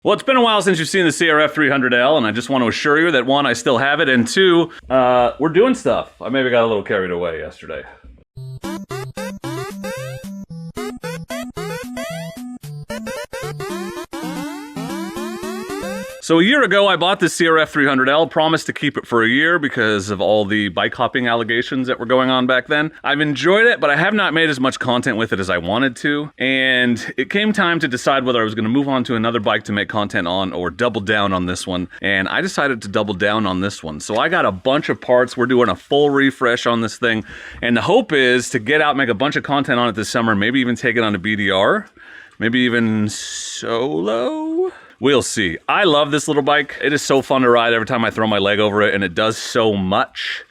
Well, it's been a while since you've seen the CRF300L, and I just want to assure you that one, I still have it, and two, we're doing stuff. I maybe got a little carried away yesterday. So a year ago, I bought this CRF300L, promised to keep it for a year because of all the bike hopping allegations that were going on back then. I've enjoyed it, but I have not made as much content with it as I wanted to. And it came time to decide whether I was going to move on to another bike to make content on or double down on this one. And I decided to double down on this one. So I got a bunch of parts. We're doing a full refresh on this thing. And the hope is to get out, make a bunch of content on it this summer, maybe even take it on a BDR, maybe even solo. We'll see. I love this little bike. It is so fun to ride every time I throw my leg over it, and it does so much.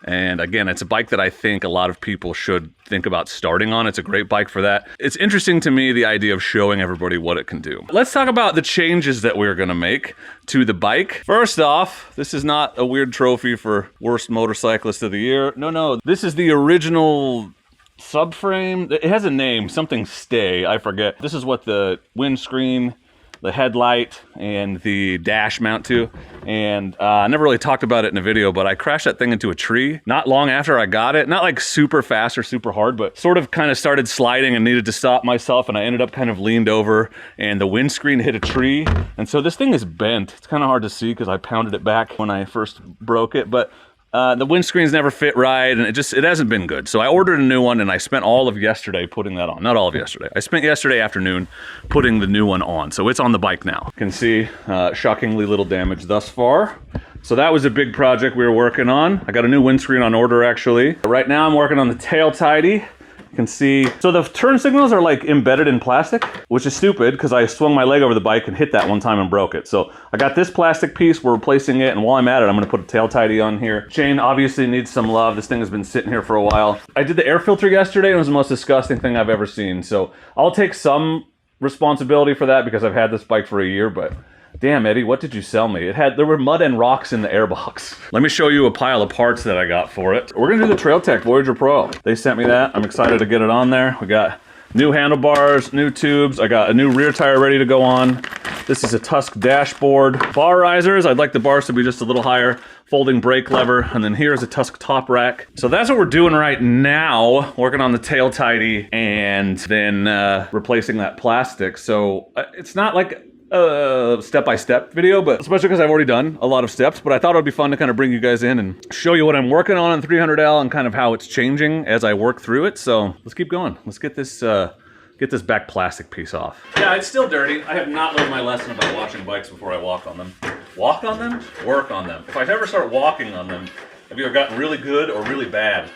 And again, it's a bike that I think a lot of people should think about starting on. It's a great bike for that. It's interesting to me, the idea of showing everybody what it can do. Let's talk about the changes that we're gonna make to the bike. First off, this is not a weird trophy for worst motorcyclist of the year. No, this is the original subframe. It has a name, something stay, I forget. This is what the windscreen, the headlight, and the dash mount to. And I never really talked about it in a video, but I crashed that thing into a tree not long after I got it. Not like super fast or super hard, but sort of kind of started sliding and needed to stop myself, and I ended up kind of leaned over and the windscreen hit a tree. And so this thing is bent. It's kind of hard to see because I pounded it back when I first broke it, but the windscreens never fit right, and it hasn't been good. So I ordered a new one, and I spent all of yesterday putting that on. Not all of yesterday. I spent yesterday afternoon putting the new one on. So it's on the bike now. You can see shockingly little damage thus far. So that was a big project we were working on. I got a new windscreen on order, actually. Right now I'm working on the tail tidy. You can see, so the turn signals are like embedded in plastic, which is stupid because I swung my leg over the bike and hit that one time and broke it. So I got this plastic piece, we're replacing it, and while I'm at it, I'm gonna put a tail tidy on here. Chain obviously needs some love. This thing has been sitting here for a while. I did the air filter yesterday, and it was the most disgusting thing I've ever seen. So I'll take some responsibility for that because I've had this bike for a year, but damn, Eddie, what did you sell me? There were mud and rocks in the airbox. Let me show you a pile of parts that I got for it. We're gonna do the TrailTech Voyager PRO. They sent me that. I'm excited to get it on there. We got new handlebars, new tubes. I got a new rear tire ready to go on. This is a Tusk dashboard. Bar risers, I'd like the bars to be just a little higher. Folding brake lever, and then here's a Tusk top rack. So that's what we're doing right now, working on the tail tidy and then replacing that plastic. So it's not like a step-by-step video, but especially because I've already done a lot of steps, but I thought it would be fun to kind of bring you guys in and show you what I'm working on the 300L and kind of how it's changing as I work through it. So let's keep going. Let's get this back plastic piece off. Yeah, it's still dirty. I have not learned my lesson about washing bikes before I walk on them. Walk on them? Work on them. If I ever start walking on them, I've either gotten really good or really bad.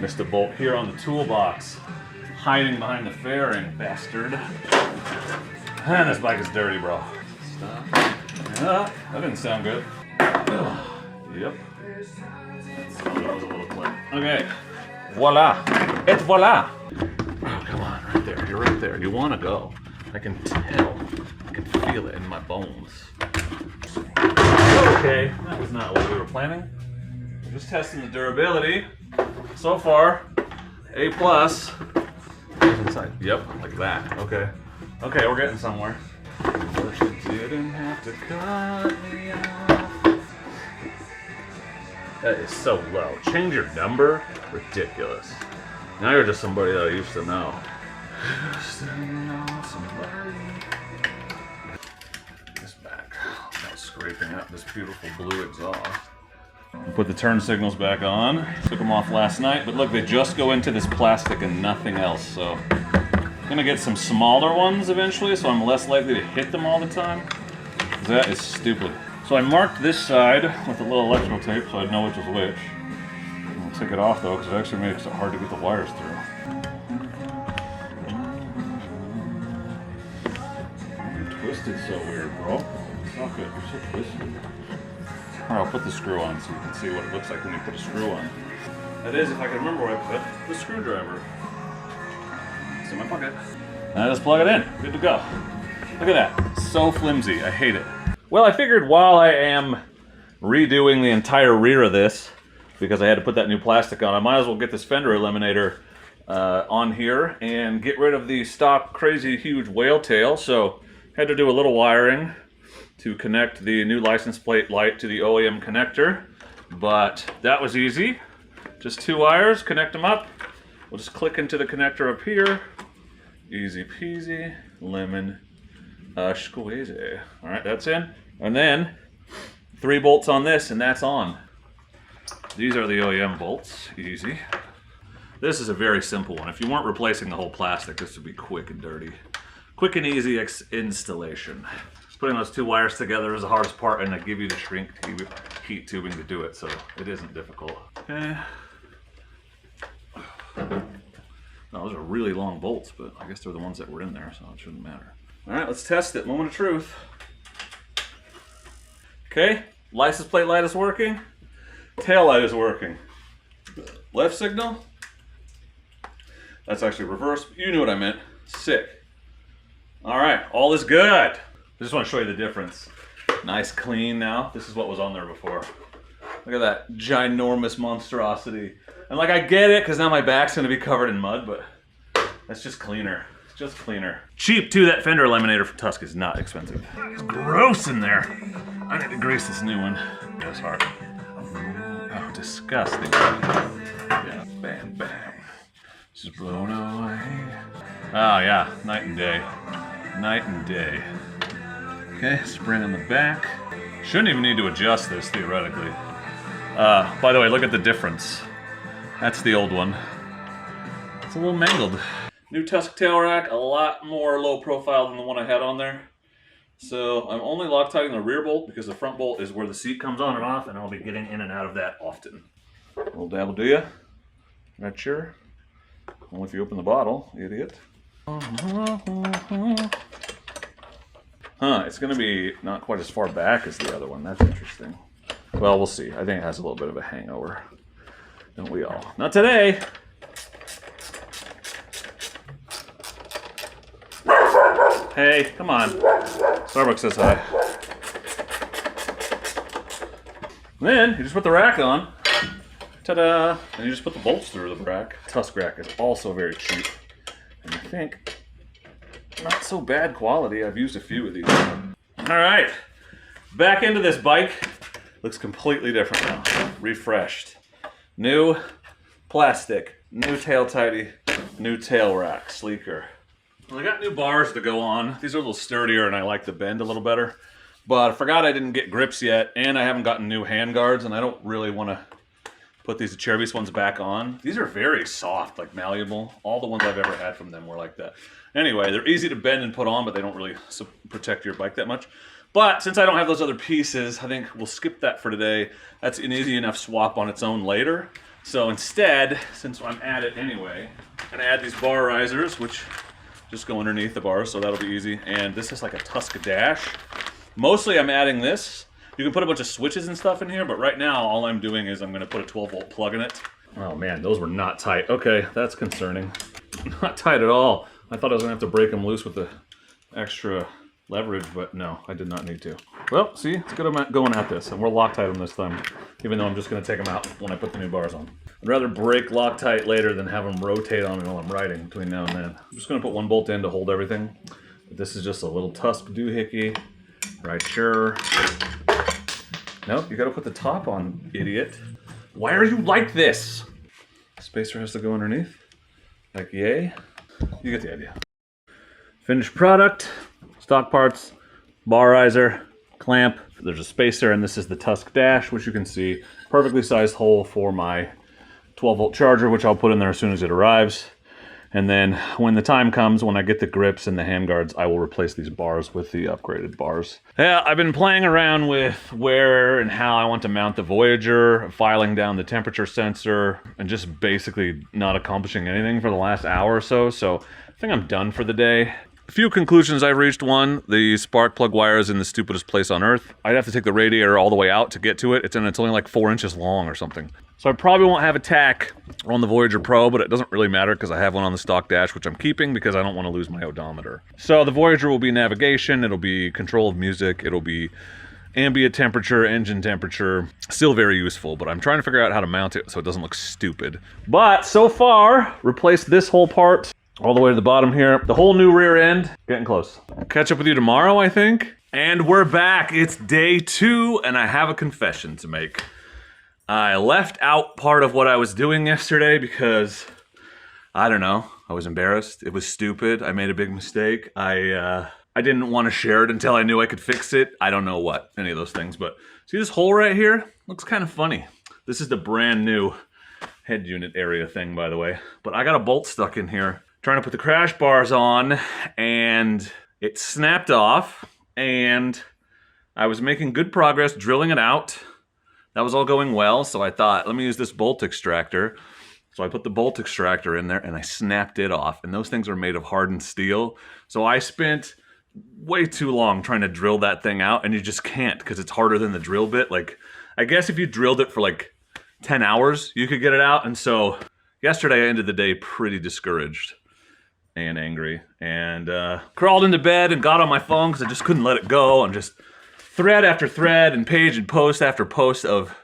Missed a bolt here on the toolbox. Hiding behind the fairing, bastard. And this bike is dirty, bro. Stop. Yeah, that didn't sound good. Yep. That was a little clip. Okay. Voila. Et voila. Oh, come on, right there. You're right there. You want to go. I can tell. I can feel it in my bones. Okay, that was not what we were planning. We're just testing the durability. So far, A+. Inside. Yep, like that. Okay. Okay, we're getting somewhere. She didn't have to cut me off. That is so low. Change your number? Ridiculous. Now you're just somebody that I used to know. Used to know somebody. This back. Now scraping out this beautiful blue exhaust. Put the turn signals back on. Took them off last night, but look, they just go into this plastic and nothing else. So I'm gonna get some smaller ones eventually, so I'm less likely to hit them all the time. That is stupid. So I marked this side with a little electrical tape so I'd know which was which. I'll take it off though, because it actually makes it hard to get the wires through. You're twisted so weird, bro. It's not good. You're so twisted. Or I'll put the screw on so you can see what it looks like when you put a screw on. That is, if I can remember where I put the screwdriver. It's in my pocket. Now just plug it in. Good to go. Look at that. So flimsy. I hate it. Well, I figured while I am redoing the entire rear of this, because I had to put that new plastic on, I might as well get this fender eliminator on here and get rid of the stock crazy huge whale tail. So had to do a little wiring to connect the new license plate light to the OEM connector, but that was easy. Just 2 wires, connect them up. We'll just click into the connector up here. Easy peasy, lemon squeezy. All right, that's in. And then 3 bolts on this and that's on. These are the OEM bolts, easy. This is a very simple one. If you weren't replacing the whole plastic, this would be quick and dirty. Quick and easy installation. Putting those 2 wires together is the hardest part, and I give you the shrink heat tubing to do it, so it isn't difficult. Okay. No, those are really long bolts, but I guess they're the ones that were in there, so it shouldn't matter. All right, let's test it. Moment of truth. Okay, license plate light is working. Tail light is working. Left signal. That's actually reverse. You knew what I meant. Sick. All right, all is good. I just want to show you the difference. Nice clean now. This is what was on there before. Look at that ginormous monstrosity. And like, I get it, because now my back's going to be covered in mud, but that's just cleaner. It's just cleaner. Cheap, too. That fender eliminator from Tusk is not expensive. It's gross in there. I need to grease this new one. That's hard. Oh, disgusting. Yeah, bam, bam. Just blown away. Oh, yeah. Night and day. Night and day. Okay, spring on the back. Shouldn't even need to adjust this, theoretically. By the way, look at the difference. That's the old one. It's a little mangled. New Tusk tail rack, a lot more low profile than the one I had on there. So I'm only Loctiting the rear bolt because the front bolt is where the seat comes on and off, and I'll be getting in and out of that often. A little dabble, do ya? Not sure? Only if you open the bottle, idiot. Huh, it's gonna be not quite as far back as the other one. That's interesting. Well, we'll see. I think it has a little bit of a hangover. Don't we all? Not today! Hey, come on. Starbucks says hi. And then, you just put the rack on. Ta-da! And you just put the bolts through the rack. Tusk rack is also very cheap. And I think not so bad quality. I've used a few of these. Alright. Back into this bike. Looks completely different now. Refreshed. New plastic. New tail tidy. New tail rack. Sleeker. Well, I got new bars to go on. These are a little sturdier and I like the bend a little better. But I forgot I didn't get grips yet, and I haven't gotten new hand guards, and I don't really want to put these Cherubis ones back on. These are very soft, like malleable. All the ones I've ever had from them were like that. Anyway, they're easy to bend and put on, but they don't really protect your bike that much. But since I don't have those other pieces, I think we'll skip that for today. That's an easy enough swap on its own later. So instead, since I'm at it anyway, I'm going to add these bar risers, which just go underneath the bars, so that'll be easy. And this is like a Tusk dash. Mostly I'm adding this. You can put a bunch of switches and stuff in here, but right now all I'm doing is I'm going to put a 12-volt plug in it. Oh man, those were not tight. Okay, that's concerning. Not tight at all. I thought I was going to have to break them loose with the extra leverage, but no, I did not need to. Well, see, it's good I'm going at this, and we'll Loctite them this time, even though I'm just going to take them out when I put the new bars on. I'd rather break Loctite later than have them rotate on me while I'm riding between now and then. I'm just going to put one bolt in to hold everything. But this is just a little Tusk doohickey. Right, sure. Nope, you got to put the top on, idiot. Why are you like this? Spacer has to go underneath. Like, yay. You get the idea. Finished product. Stock parts, bar riser, clamp. There's a spacer, and this is the Tusk dash, which you can see. Perfectly sized hole for my 12-volt charger, which I'll put in there as soon as it arrives. And then when the time comes, when I get the grips and the handguards, I will replace these bars with the upgraded bars. Yeah, I've been playing around with where and how I want to mount the Voyager, filing down the temperature sensor, and just basically not accomplishing anything for the last hour or so. So I think I'm done for the day. A few conclusions I've reached. One, the spark plug wire is in the stupidest place on earth. I'd have to take the radiator all the way out to get to it. It's only like 4 inches long or something. So I probably won't have a tack on the Voyager Pro, but it doesn't really matter because I have one on the stock dash, which I'm keeping because I don't want to lose my odometer. So the Voyager will be navigation, it'll be control of music, it'll be ambient temperature, engine temperature. Still very useful, but I'm trying to figure out how to mount it so it doesn't look stupid. But so far, replaced this whole part all the way to the bottom here. The whole new rear end, getting close. I'll catch up with you tomorrow, I think. And we're back. It's day 2, and I have a confession to make. I left out part of what I was doing yesterday because, I don't know, I was embarrassed. It was stupid. I made a big mistake. I didn't want to share it until I knew I could fix it. I don't know what, any of those things, but see this hole right here? Looks kind of funny. This is the brand new head unit area thing, by the way. But I got a bolt stuck in here, trying to put the crash bars on, and it snapped off, and I was making good progress drilling it out. That was all going well, so I thought, let me use this bolt extractor. So I put the bolt extractor in there, and I snapped it off, and those things are made of hardened steel. So I spent way too long trying to drill that thing out, and you just can't because it's harder than the drill bit. Like, I guess if you drilled it for like 10 hours, you could get it out. And so yesterday I ended the day pretty discouraged and angry, and crawled into bed and got on my phone because I just couldn't let it go, and just thread after thread and page and post after post of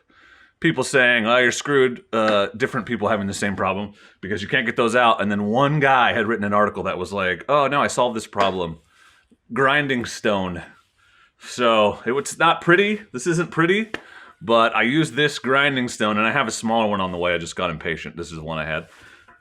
people saying, oh, you're screwed, different people having the same problem because you can't get those out. And then one guy had written an article that was like, oh no, I solved this problem. Grinding stone. So it's not pretty. This isn't pretty, but I used this grinding stone, and I have a smaller one on the way. I just got impatient. This is the one I had.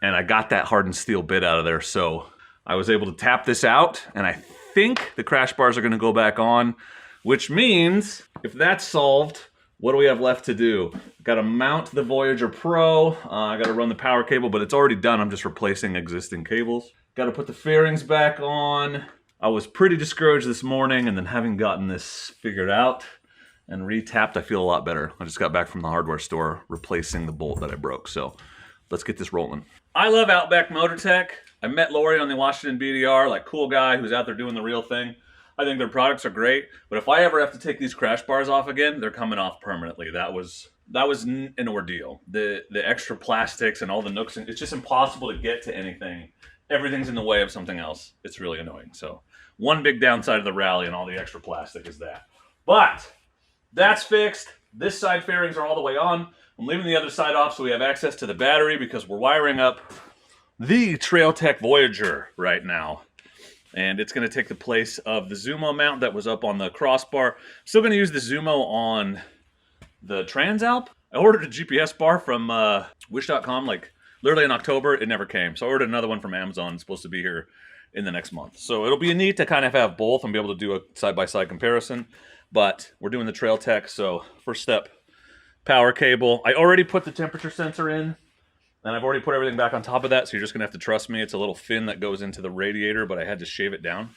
And I got that hardened steel bit out of there. So I was able to tap this out, and I think the crash bars are going to go back on, which means if that's solved, what do we have left to do? Got to mount the Voyager PRO. I got to run the power cable, but it's already done. I'm just replacing existing cables. Got to put the fairings back on. I was pretty discouraged this morning, and then having gotten this figured out and re-tapped, I feel a lot better. I just got back from the hardware store replacing the bolt that I broke. So let's get this rolling. I love Outback Motor Tech. I met Lori on the Washington BDR, like cool guy who's out there doing the real thing. I think their products are great, but if I ever have to take these crash bars off again, they're coming off permanently. That was an ordeal. The extra plastics and all the nooks, and it's just impossible to get to anything. Everything's in the way of something else. It's really annoying. So one big downside of the Rally and all the extra plastic is that. But that's fixed. This side fairings are all the way on. I'm leaving the other side off so we have access to the battery because we're wiring up the TrailTech Voyager right now. And it's going to take the place of the Zumo mount that was up on the crossbar. Still going to use the Zumo on the Transalp. I ordered a GPS bar from Wish.com like literally in October. It never came. So I ordered another one from Amazon. It's supposed to be here in the next month. So it'll be neat to kind of have both and be able to do a side-by-side comparison. But we're doing the TrailTech, so first step, power cable. I already put the temperature sensor in, and I've already put everything back on top of that, so you're just going to have to trust me. It's a little fin that goes into the radiator, but I had to shave it down.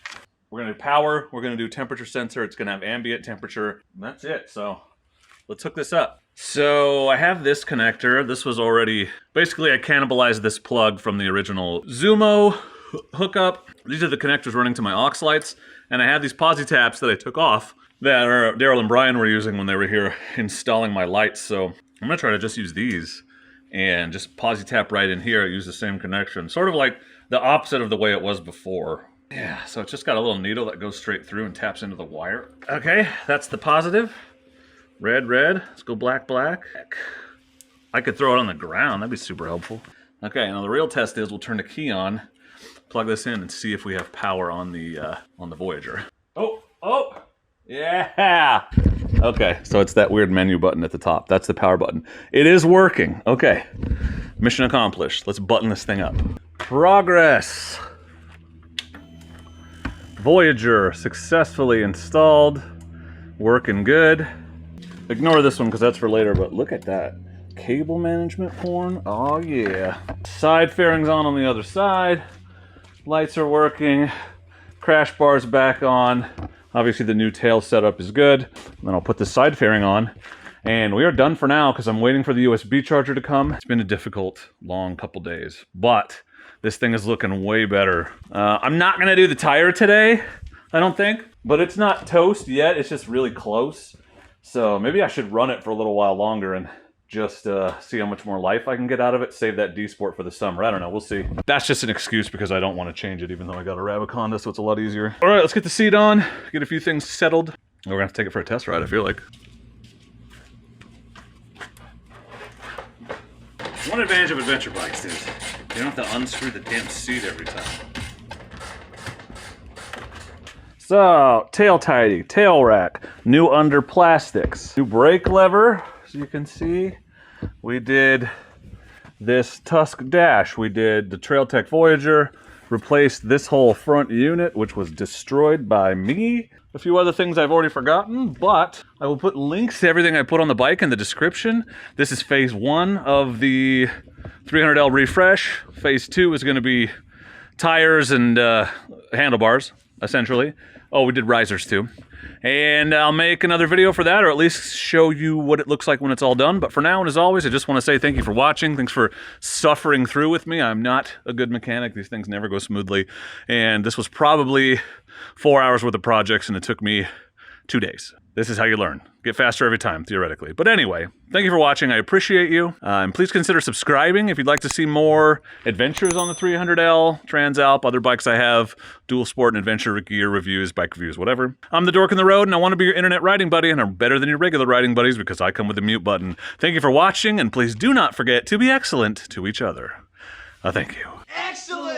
We're going to do power. We're going to do temperature sensor. It's going to have ambient temperature. And that's it. So let's hook this up. So I have this connector. This was already... Basically, I cannibalized this plug from the original Zumo hookup. These are the connectors running to my aux lights, and I have these posi taps that I took off that Daryl and Brian were using when they were here installing my lights. So I'm going to try to just use these and just posi tap right in here, use the same connection. Sort of like the opposite of the way it was before. Yeah, so it's just got a little needle that goes straight through and taps into the wire. Okay, that's the positive. Red, red. Let's go black, black. I could throw it on the ground. That'd be super helpful. Okay, now the real test is we'll turn the key on, plug this in, and see if we have power on the Voyager. Oh! Yeah! Okay, so it's that weird menu button at the top. That's the power button. It is working. Okay, mission accomplished. Let's button this thing up. Progress. Voyager successfully installed. Working good. Ignore this one because that's for later, but look at that. Cable management porn. Oh yeah. Side fairings on the other side. Lights are working. Crash bars back on. Obviously the new tail setup is good. And then I'll put the side fairing on. And we are done for now because I'm waiting for the USB charger to come. It's been a difficult, long couple days. But this thing is looking way better. I'm not going to do the tire today, I don't think. But it's not toast yet. It's just really close. So maybe I should run it for a little while longer and just see how much more life I can get out of it. Save that D-Sport for the summer. I don't know. We'll see. That's just an excuse because I don't want to change it, even though I got a Rabbit Honda, so it's a lot easier. All right, let's get the seat on, get a few things settled, We're gonna have to take it for a test ride, I feel like. One advantage of adventure bikes is you don't have to unscrew the damn seat every time. So, tail tidy, tail rack, new under plastics, new brake lever, as you can see. We did this Tusk dash. We did the TrailTech Voyager, replaced this whole front unit, which was destroyed by me. A few other things I've already forgotten, but I will put links to everything I put on the bike in the description. This is phase 1 of the 300L refresh. Phase 2 is going to be tires and handlebars, essentially. Oh, we did risers too. And I'll make another video for that, or at least show you what it looks like when it's all done. But for now, and as always, I just want to say thank you for watching. Thanks for suffering through with me. I'm not a good mechanic. These things never go smoothly. And this was probably 4 hours worth of projects, and it took me 2 days. This is how you learn. Get faster every time, theoretically. But anyway, thank you for watching. I appreciate you. And please consider subscribing if you'd like to see more adventures on the 300L, Transalp, other bikes I have, dual sport and adventure gear reviews, bike reviews, whatever. I'm the Dork in the Road, and I want to be your internet riding buddy, and I'm better than your regular riding buddies because I come with the mute button. Thank you for watching, and please do not forget to be excellent to each other. Thank you. Excellent!